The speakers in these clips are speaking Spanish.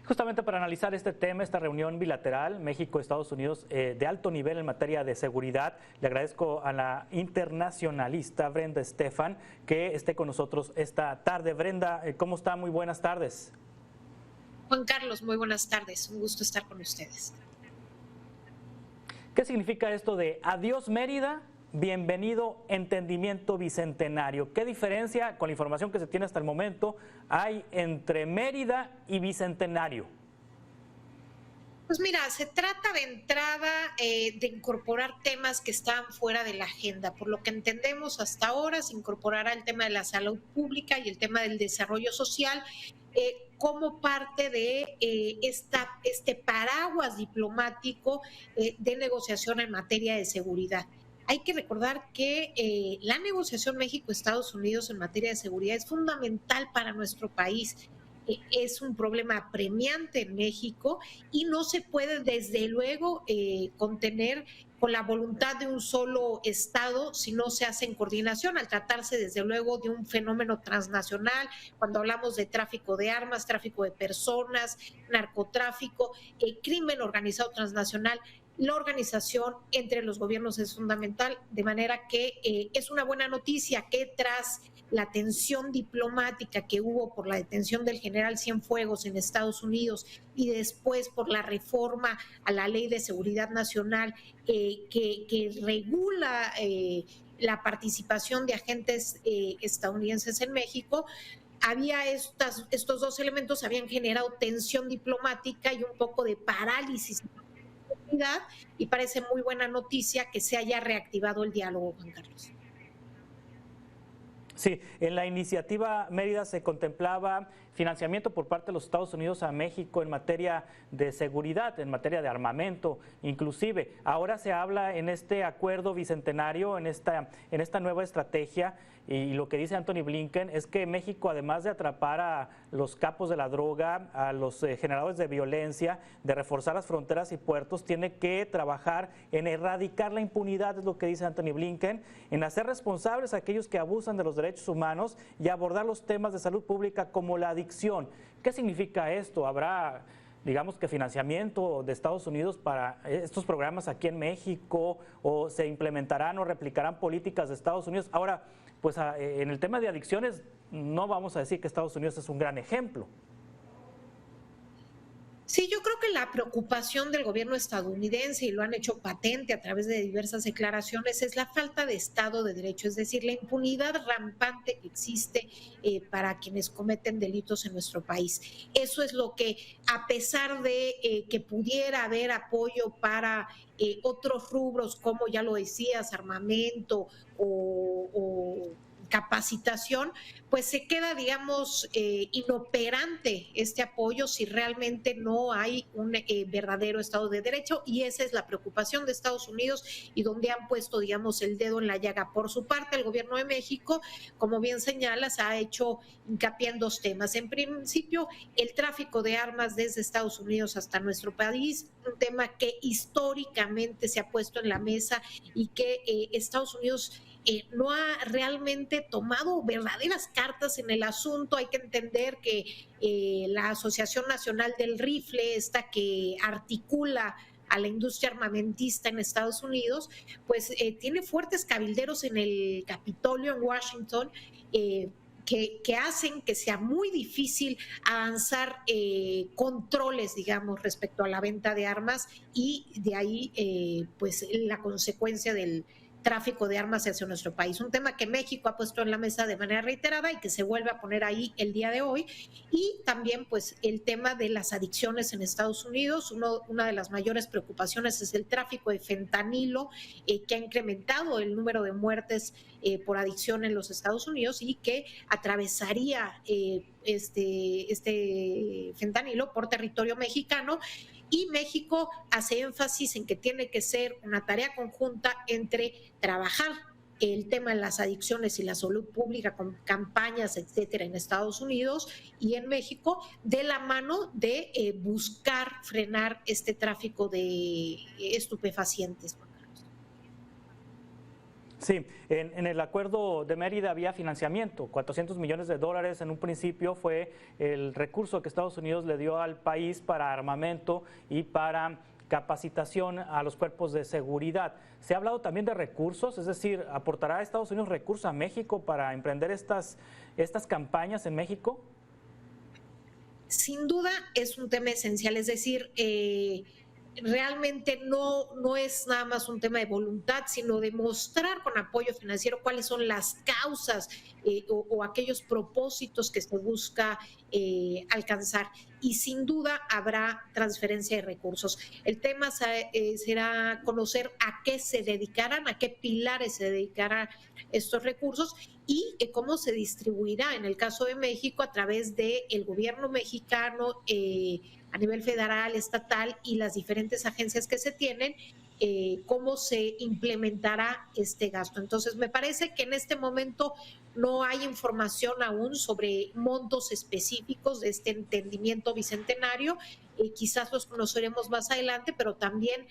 Justamente para analizar este tema, esta reunión bilateral México-Estados Unidos de alto nivel en materia de seguridad, le agradezco a la internacionalista Brenda Estefan que esté con nosotros esta tarde. Brenda, ¿cómo está? Muy buenas tardes. Juan Carlos, muy buenas tardes. Un gusto estar con ustedes. ¿Qué significa esto de adiós Mérida, bienvenido entendimiento bicentenario? ¿Qué diferencia, con la información que se tiene hasta el momento, hay entre Mérida y bicentenario? Pues mira, se trata de entrada de incorporar temas que están fuera de la agenda. Por lo que entendemos hasta ahora, se incorporará el tema de la salud pública y el tema del desarrollo social como parte de este paraguas diplomático de negociación en materia de seguridad. Hay que recordar que la negociación México-Estados Unidos en materia de seguridad es fundamental para nuestro país. Es un problema apremiante en México y no se puede desde luego contener con la voluntad de un solo Estado si no se hace en coordinación, al tratarse desde luego de un fenómeno transnacional, cuando hablamos de tráfico de armas, tráfico de personas, narcotráfico, crimen organizado transnacional. La organización entre los gobiernos es fundamental, de manera que es una buena noticia que tras la tensión diplomática que hubo por la detención del general Cienfuegos en Estados Unidos y después por la reforma a la Ley de Seguridad Nacional que regula la participación de agentes estadounidenses en México, estos dos elementos habían generado tensión diplomática y un poco de parálisis y parece muy buena noticia que se haya reactivado el diálogo, Juan Carlos. Sí, en la iniciativa Mérida se contemplaba financiamiento por parte de los Estados Unidos a México en materia de seguridad, en materia de armamento, inclusive. Ahora se habla en este acuerdo bicentenario, en esta nueva estrategia, y lo que dice Antony Blinken es que México, además de atrapar a los capos de la droga, a los generadores de violencia, de reforzar las fronteras y puertos, tiene que trabajar en erradicar la impunidad, es lo que dice Antony Blinken, en hacer responsables a aquellos que abusan de los derechos humanos y abordar los temas de salud pública como la adicción. ¿Qué significa esto? ¿Habrá, digamos, que financiamiento de Estados Unidos para estos programas aquí en México, o se implementarán o replicarán políticas de Estados Unidos? Ahora, pues en el tema de adicciones no vamos a decir que Estados Unidos es un gran ejemplo. Sí, yo creo que la preocupación del gobierno estadounidense, y lo han hecho patente a través de diversas declaraciones, es la falta de Estado de Derecho, es decir, la impunidad rampante que existe para quienes cometen delitos en nuestro país. Eso es lo que, a pesar de que pudiera haber apoyo para otros rubros, como ya lo decías, armamento o capacitación, pues se queda, digamos, inoperante este apoyo si realmente no hay un verdadero Estado de Derecho, y esa es la preocupación de Estados Unidos y donde han puesto, digamos, el dedo en la llaga. Por su parte, el gobierno de México, como bien señalas, ha hecho hincapié en dos temas. En principio, el tráfico de armas desde Estados Unidos hasta nuestro país, un tema que históricamente se ha puesto en la mesa y que Estados Unidos no ha realmente tomado verdaderas cartas en el asunto. Hay que entender que la Asociación Nacional del Rifle, esta que articula a la industria armamentista en Estados Unidos, pues tiene fuertes cabilderos en el Capitolio en Washington, que hacen que sea muy difícil avanzar controles, digamos, respecto a la venta de armas, y de ahí pues la consecuencia del tráfico de armas hacia nuestro país. Un tema que México ha puesto en la mesa de manera reiterada y que se vuelve a poner ahí el día de hoy. Y también pues el tema de las adicciones en Estados Unidos. Una de las mayores preocupaciones es el tráfico de fentanilo, que ha incrementado el número de muertes por adicción en los Estados Unidos y que atravesaría este fentanilo por territorio mexicano. Y México hace énfasis en que tiene que ser una tarea conjunta entre trabajar el tema de las adicciones y la salud pública con campañas, etcétera, en Estados Unidos y en México, de la mano de buscar frenar este tráfico de estupefacientes. Sí, en el acuerdo de Mérida había financiamiento, 400 millones de dólares en un principio fue el recurso que Estados Unidos le dio al país para armamento y para capacitación a los cuerpos de seguridad. Se ha hablado también de recursos, es decir, ¿aportará Estados Unidos recursos a México para emprender estas campañas en México? Sin duda es un tema esencial, es decir, realmente no es nada más un tema de voluntad, sino de mostrar con apoyo financiero cuáles son las causas o aquellos propósitos que se busca alcanzar. Y sin duda habrá transferencia de recursos. El tema será conocer a qué se dedicarán, a qué pilares se dedicarán estos recursos y cómo se distribuirá en el caso de México a través del gobierno mexicano, a nivel federal, estatal y las diferentes agencias que se tienen, cómo se implementará este gasto. Entonces, me parece que en este momento no hay información aún sobre montos específicos de este entendimiento bicentenario. Quizás los conoceremos más adelante, pero también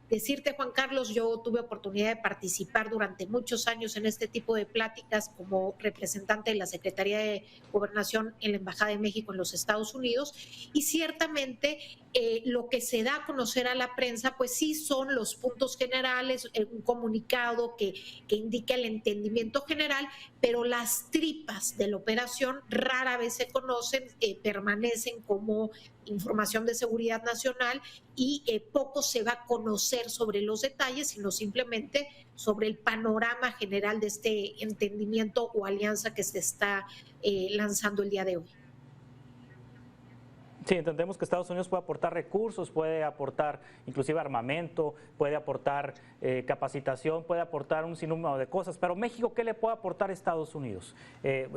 decirte, Juan Carlos, yo tuve oportunidad de participar durante muchos años en este tipo de pláticas como representante de la Secretaría de Gobernación en la Embajada de México en los Estados Unidos, y ciertamente lo que se da a conocer a la prensa, pues sí son los puntos generales, un comunicado que indica el entendimiento general, pero las tripas de la operación rara vez se conocen, permanecen como información de seguridad nacional y poco se va a conocer sobre los detalles, sino simplemente sobre el panorama general de este entendimiento o alianza que se está lanzando el día de hoy. Sí, entendemos que Estados Unidos puede aportar recursos, puede aportar inclusive armamento, puede aportar capacitación, puede aportar un sinnúmero de cosas, pero México, ¿qué le puede aportar a Estados Unidos?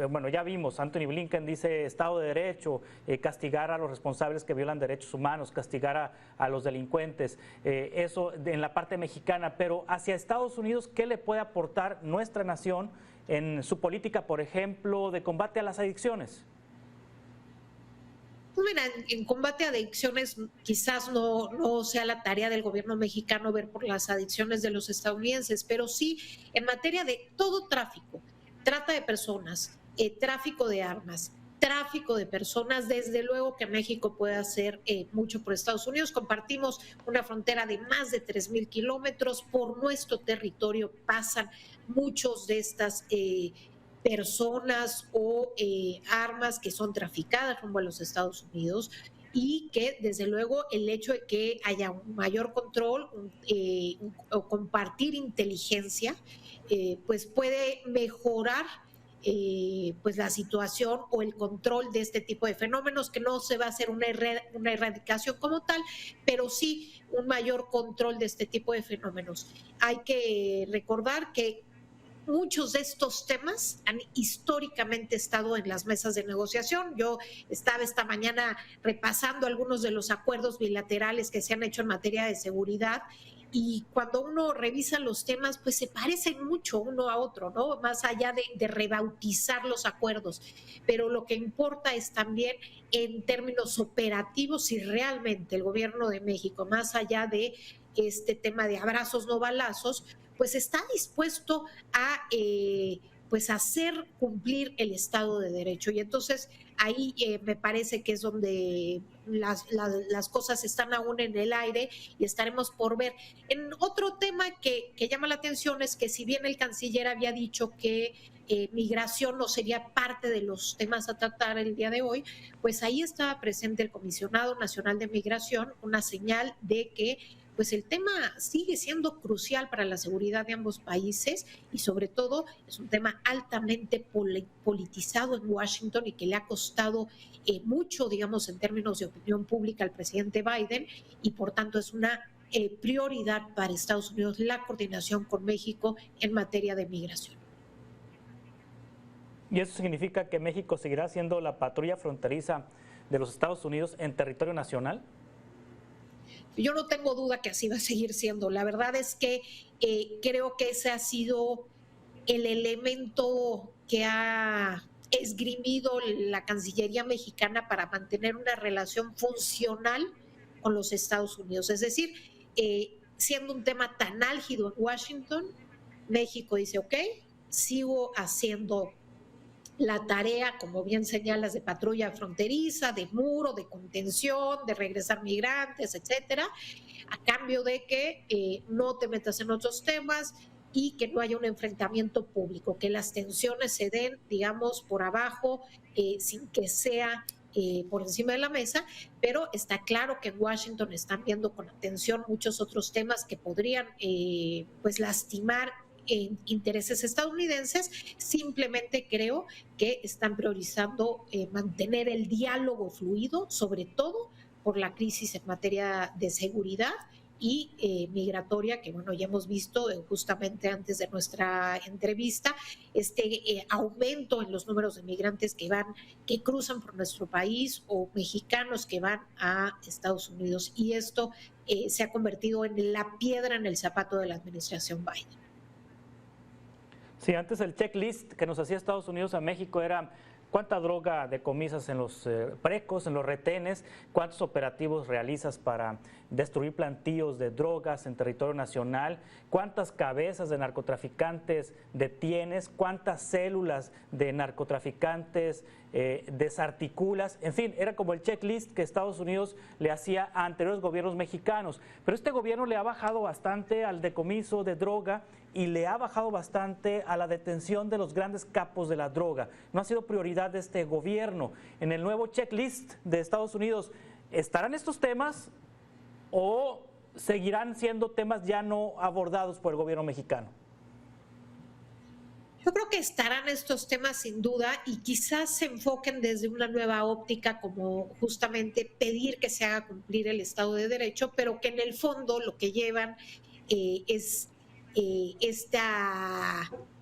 Bueno, ya vimos, Anthony Blinken dice Estado de Derecho, castigar a los responsables que violan derechos humanos, castigar a los delincuentes, eso en la parte mexicana, pero hacia Estados Unidos, ¿qué le puede aportar nuestra nación en su política, por ejemplo, de combate a las adicciones? Mira, en combate a adicciones quizás no sea la tarea del gobierno mexicano ver por las adicciones de los estadounidenses, pero sí en materia de todo tráfico, trata de personas, tráfico de armas, tráfico de personas, desde luego que México puede hacer mucho por Estados Unidos. Compartimos una frontera de más de 3,000 kilómetros, por nuestro territorio pasan muchos de estas personas o armas que son traficadas rumbo a los Estados Unidos, y que desde luego el hecho de que haya un mayor control o compartir inteligencia, pues puede mejorar pues la situación o el control de este tipo de fenómenos, que no se va a hacer una erradicación como tal, pero sí un mayor control de este tipo de fenómenos. Hay que recordar que muchos de estos temas han históricamente estado en las mesas de negociación. Yo estaba esta mañana repasando algunos de los acuerdos bilaterales que se han hecho en materia de seguridad, y cuando uno revisa los temas, pues se parecen mucho uno a otro, ¿no? Más allá de rebautizar los acuerdos. Pero lo que importa es también en términos operativos si realmente el gobierno de México, más allá de este tema de abrazos no balazos, pues está dispuesto a pues hacer cumplir el Estado de Derecho. Y entonces ahí me parece que es donde las cosas están aún en el aire y estaremos por ver. En otro tema que llama la atención es que si bien el canciller había dicho que migración no sería parte de los temas a tratar el día de hoy, pues ahí estaba presente el Comisionado Nacional de Migración, una señal de que pues el tema sigue siendo crucial para la seguridad de ambos países, y sobre todo es un tema altamente politizado en Washington y que le ha costado mucho, digamos, en términos de opinión pública al presidente Biden, y por tanto es una prioridad para Estados Unidos la coordinación con México en materia de migración. ¿Y eso significa que México seguirá siendo la patrulla fronteriza de los Estados Unidos en territorio nacional? Yo no tengo duda que así va a seguir siendo. La verdad es que creo que ese ha sido el elemento que ha esgrimido la Cancillería mexicana para mantener una relación funcional con los Estados Unidos. Es decir, siendo un tema tan álgido en Washington, México dice, ok, sigo haciendo la tarea, como bien señalas, de patrulla fronteriza, de muro, de contención, de regresar migrantes, etcétera, a cambio de que no te metas en otros temas y que no haya un enfrentamiento público, que las tensiones se den, digamos, por abajo, sin que sea por encima de la mesa, pero está claro que en Washington están viendo con atención muchos otros temas que podrían pues lastimar intereses estadounidenses. Simplemente creo que están priorizando mantener el diálogo fluido, sobre todo por la crisis en materia de seguridad y migratoria, que bueno, ya hemos visto justamente antes de nuestra entrevista, aumento en los números de migrantes que cruzan por nuestro país o mexicanos que van a Estados Unidos. Y esto se ha convertido en la piedra en el zapato de la administración Biden. Sí, antes el checklist que nos hacía Estados Unidos a México era cuánta droga decomisas en los precos, en los retenes, cuántos operativos realizas para destruir plantíos de drogas en territorio nacional, cuántas cabezas de narcotraficantes detienes, cuántas células de narcotraficantes desarticulas. En fin, era como el checklist que Estados Unidos le hacía a anteriores gobiernos mexicanos. Pero este gobierno le ha bajado bastante al decomiso de droga y le ha bajado bastante a la detención de los grandes capos de la droga. No ha sido prioridad de este gobierno. En el nuevo checklist de Estados Unidos, ¿estarán estos temas o seguirán siendo temas ya no abordados por el gobierno mexicano? Yo creo que estarán estos temas sin duda y quizás se enfoquen desde una nueva óptica, como justamente pedir que se haga cumplir el Estado de Derecho, pero que en el fondo lo que llevan es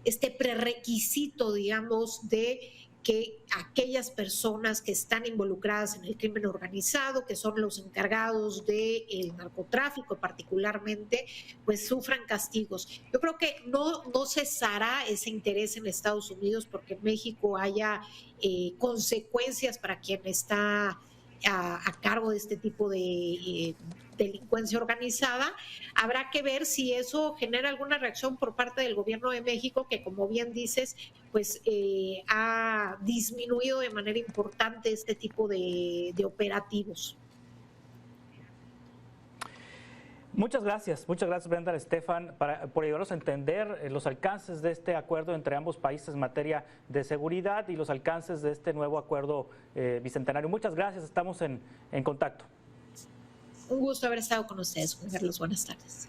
este prerequisito, digamos, de que aquellas personas que están involucradas en el crimen organizado, que son los encargados del narcotráfico particularmente, pues sufran castigos. Yo creo que no cesará ese interés en Estados Unidos porque en México haya consecuencias para quien está a cargo de este tipo de delincuencia organizada. Habrá que ver si eso genera alguna reacción por parte del gobierno de México, que como bien dices, pues ha disminuido de manera importante este tipo de operativos. Muchas gracias Brenda Estefan por ayudarnos a entender los alcances de este acuerdo entre ambos países en materia de seguridad y los alcances de este nuevo acuerdo bicentenario. Muchas gracias, estamos en contacto. Un gusto haber estado con ustedes, Juan Carlos. Buenas tardes.